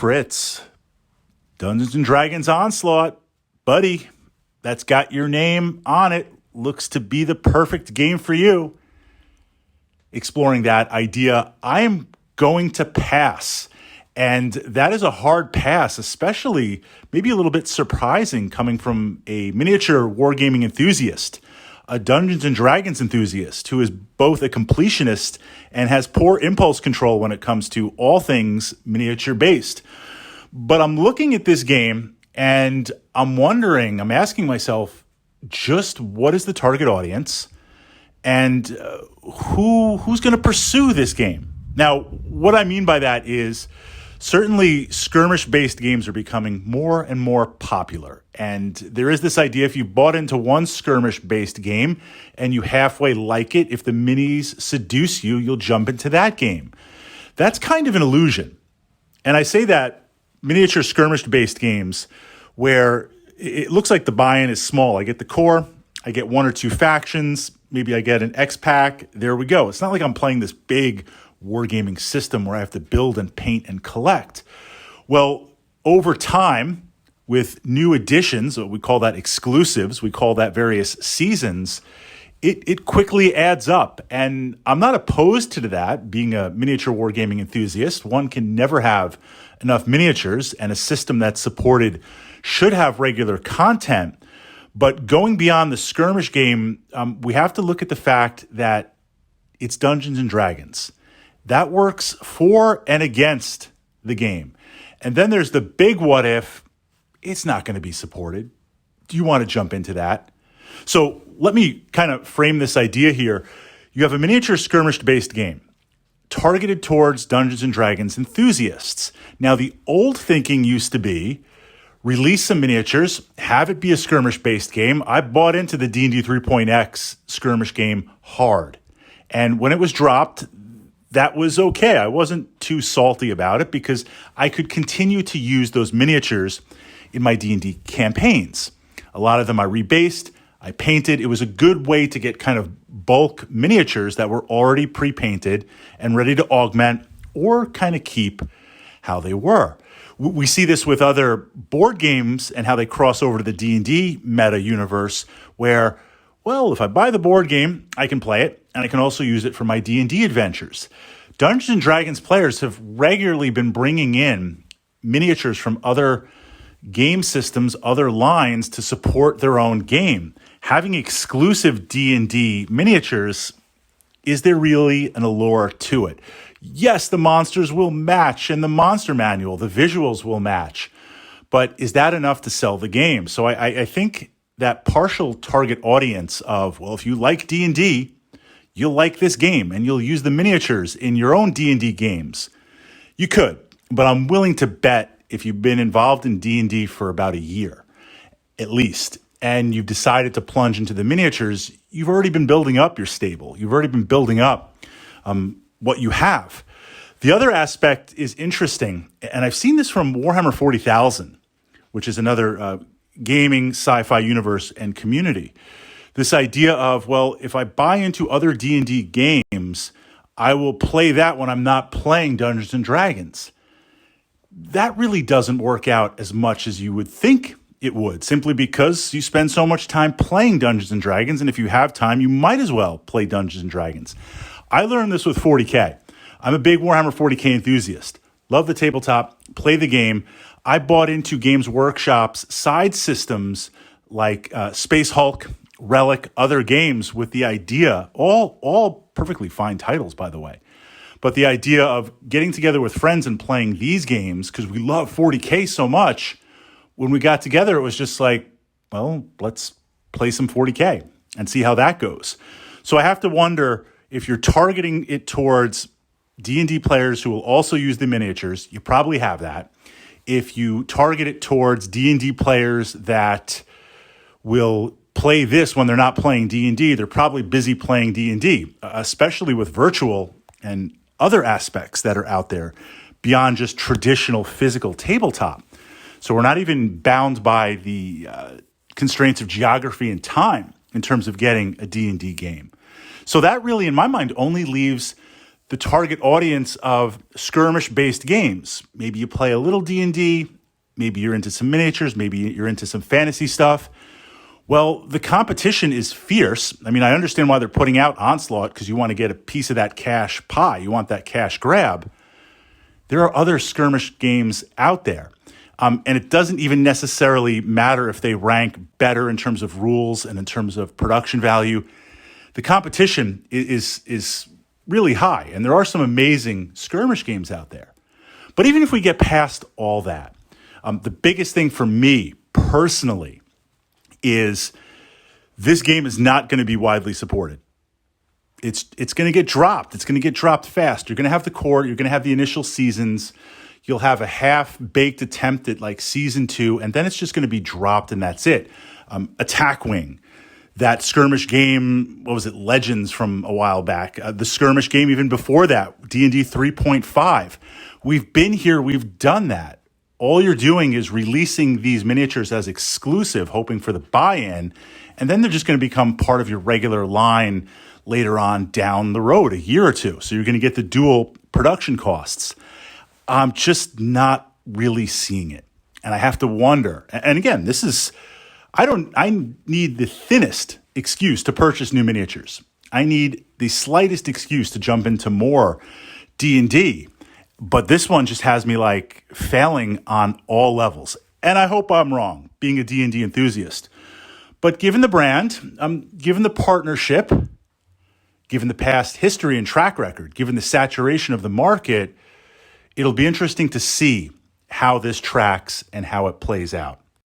Fritz. Dungeons and Dragons Onslaught. Buddy, that's got your name on it. Looks to be the perfect game for you. Exploring that idea, I am going to pass. And that is a hard pass, especially maybe a little bit surprising coming from a miniature wargaming enthusiast, a Dungeons and Dragons enthusiast who is both a completionist and has poor impulse control when it comes to all things miniature based. But I'm looking at this game and I'm asking myself, just what is the target audience and who's going to pursue this game? Now, what I mean by that is certainly skirmish-based games are becoming more and more popular. And there is this idea, if you bought into one skirmish-based game and you halfway like it, if the minis seduce you, you'll jump into that game. That's kind of an illusion. And I say that miniature skirmish-based games where it looks like the buy-in is small. I get the core, I get one or two factions, maybe I get an X-Pack, there we go. It's not like I'm playing this big wargaming system where I have to build and paint and collect. Well, over time, with new additions, we call that exclusives, we call that various seasons, it quickly adds up. And I'm not opposed to that. Being a miniature wargaming enthusiast, one can never have enough miniatures, and a system that's supported should have regular content. But going beyond the skirmish game, we have to look at the fact that it's Dungeons and Dragons. That works for and against the game. And then there's the big what if. It's not going to be supported. Do you want to jump into that? So let me kind of frame this idea here. You have a miniature skirmish-based game targeted towards Dungeons and Dragons enthusiasts. Now, the old thinking used to be release some miniatures, have it be a skirmish-based game. I bought into the D&D 3.x skirmish game hard. And when it was dropped, that was okay. I wasn't too salty about it because I could continue to use those miniatures in my D&D campaigns. A lot of them I rebased, I painted. It was a good way to get kind of bulk miniatures that were already pre-painted and ready to augment or kind of keep how they were. We see this with other board games and how they cross over to the D&D meta universe where, well, if I buy the board game, I can play it, and I can also use it for my D&D adventures. Dungeons and Dragons players have regularly been bringing in miniatures from other game systems, other lines to support their own game. Having exclusive D&D miniatures, is there really an allure to it? Yes, the monsters will match in the monster manual. The visuals will match. But is that enough to sell the game? So I think that partial target audience of, well, if you like D&D, you'll like this game and you'll use the miniatures in your own D&D games. You could, but I'm willing to bet if you've been involved in D&D for about a year, at least, and you've decided to plunge into the miniatures, you've already been building up your stable. You've already been building up what you have. The other aspect is interesting, and I've seen this from Warhammer 40,000, which is another gaming sci-fi universe and community. This idea of, well, if I buy into other D&D games, I will play that when I'm not playing Dungeons and Dragons. That really doesn't work out as much as you would think it would, simply because you spend so much time playing Dungeons and Dragons, and if you have time, you might as well play Dungeons and Dragons. I learned this with 40K. I'm a big Warhammer 40K enthusiast. Love the tabletop, play the game. I bought into Games Workshop's side systems like Space Hulk, Relic, other games with the idea, all perfectly fine titles, by the way, but the idea of getting together with friends and playing these games because we love 40K so much. When we got together, it was just like, well, let's play some 40K and see how that goes. So I have to wonder if you're targeting it towards D&D players who will also use the miniatures, you probably have that. If you target it towards D&D players that will play this when they're not playing D&D, they're probably busy playing D&D, especially with virtual and other aspects that are out there beyond just traditional physical tabletop. So we're not even bound by the constraints of geography and time in terms of getting a D&D game. So that really, in my mind, only leaves the target audience of skirmish-based games. Maybe you play a little D&D, maybe you're into some miniatures, maybe you're into some fantasy stuff. Well, the competition is fierce. I mean, I understand why they're putting out Onslaught, because you want to get a piece of that cash pie. You want that cash grab. There are other skirmish games out there. And it doesn't even necessarily matter if they rank better in terms of rules and in terms of production value. The competition is really high, and there are some amazing skirmish games out there. But even if we get past all that, the biggest thing for me personally is this game is not going to be widely supported. It's going to get dropped. It's going to get dropped fast. You're going to have the core. You're going to have the initial seasons. You'll have a half-baked attempt at like season 2, and then it's just going to be dropped, and that's it. Attack Wing, that skirmish game, what was it, Legends from a while back. The skirmish game even before that, D&D 3.5. We've been here. We've done that. All you're doing is releasing these miniatures as exclusive, hoping for the buy-in, and then they're just going to become part of your regular line later on down the road, a year or two. So you're going to get the dual production costs. I'm just not really seeing it. And I have to wonder, and again, I need the thinnest excuse to purchase new miniatures. I need the slightest excuse to jump into more D&D. But this one just has me like failing on all levels. And I hope I'm wrong, being a D&D enthusiast. But given the brand, given the partnership, given the past history and track record, given the saturation of the market, it'll be interesting to see how this tracks and how it plays out.